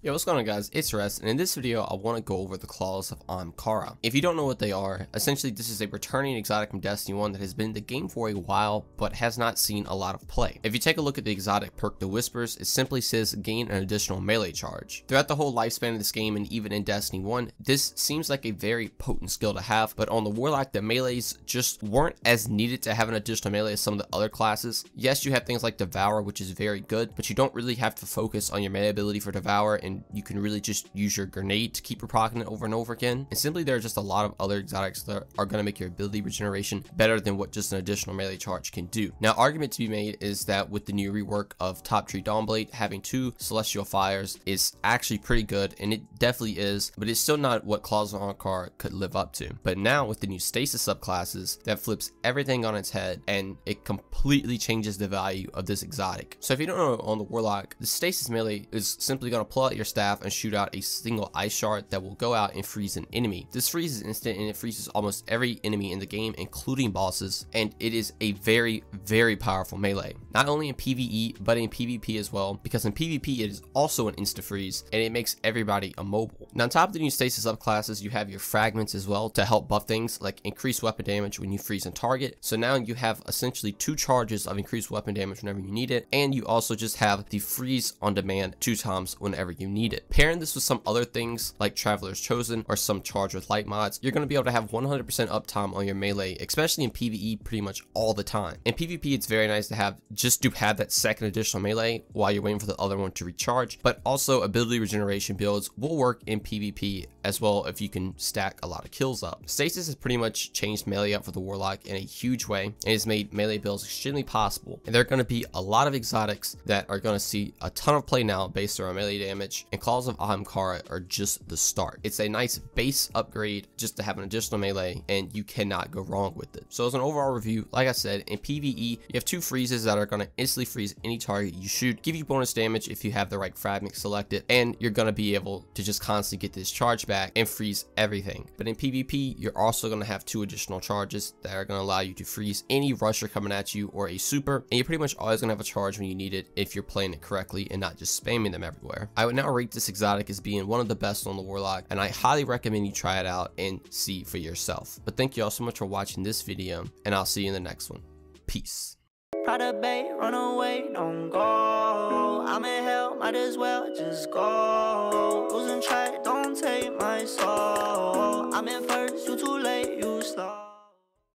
Yo, what's going on guys, it's Rest, and in this video I want to go over the claws of Ahamkara. If you don't know what they are, essentially this is a returning exotic from Destiny 1 that has been in the game for a while, but has not seen a lot of play. If you take a look at the exotic perk The Whispers, it simply says gain an additional melee charge. Throughout the whole lifespan of this game and even in Destiny 1, this seems like a very potent skill to have, but on the Warlock the melees just weren't as needed to have an additional melee as some of the other classes. Yes, you have things like Devour, which is very good, but you don't really have to focus on your melee ability for Devour, and you can really just use your grenade to keep proccing it over and over again. And simply there are just a lot of other exotics that are going to make your ability regeneration better than what just an additional melee charge can do. Now, argument to be made is that with the new rework of Top Tree Dawnblade, having 2 celestial fires is actually pretty good, and it definitely is, but it's still not what Claws of Ahamkara could live up to. But now with the new stasis subclasses, that flips everything on its head and it completely changes the value of this exotic. So if you don't know, on the Warlock, the Stasis Melee is simply going to pull out your staff and shoot out a single ice shard that will go out and freeze an enemy. This freeze is instant and it freezes almost every enemy in the game, including bosses, and it is a very powerful melee, not only in PvE but in PvP as well, because in PvP it is also an insta freeze and it makes everybody immobile. Now, on top of the new stasis subclasses, you have your Fragments as well to help buff things like increased weapon damage when you freeze a target. So now you have essentially 2 charges of increased weapon damage whenever you need it, and you also just have the freeze on demand 2 times whenever you need it. Pairing this with some other things like Traveler's Chosen or some Charge with Light mods, you're going to be able to have 100% uptime on your melee, especially in PvE pretty much all the time. In PvP, it's very nice to have that second additional melee while you're waiting for the other one to recharge, but also ability regeneration builds will work in PvP as well if you can stack a lot of kills up. Stasis has pretty much changed melee up for the Warlock in a huge way and has made melee builds extremely possible, and there are going to be a lot of exotics that are going to see a ton of play now based on melee damage, and Claws of Ahamkara are just the start. It's a nice base upgrade just to have an additional melee, and you cannot go wrong with it. So as an overall review, like I said, in PvE you have 2 freezes that are going to instantly freeze any target you shoot, give you bonus damage if you have the right fragment selected, and you're going to be able to just constantly get this charge back and freeze everything. But in PvP, you're also going to have 2 additional charges that are going to allow you to freeze any rusher coming at you or a super, and you're pretty much always going to have a charge when you need it if you're playing it correctly and not just spamming them everywhere. I would now rate this exotic as being one of the best on the Warlock, and I highly recommend you try it out and see for yourself. But thank you all so much for watching this video, and I'll see you in the next one. Peace. Prada Bay, run away, don't go. I'm in hell, might as well just go. Losing track, don't take my soul. I'm in first, you too late, you slow.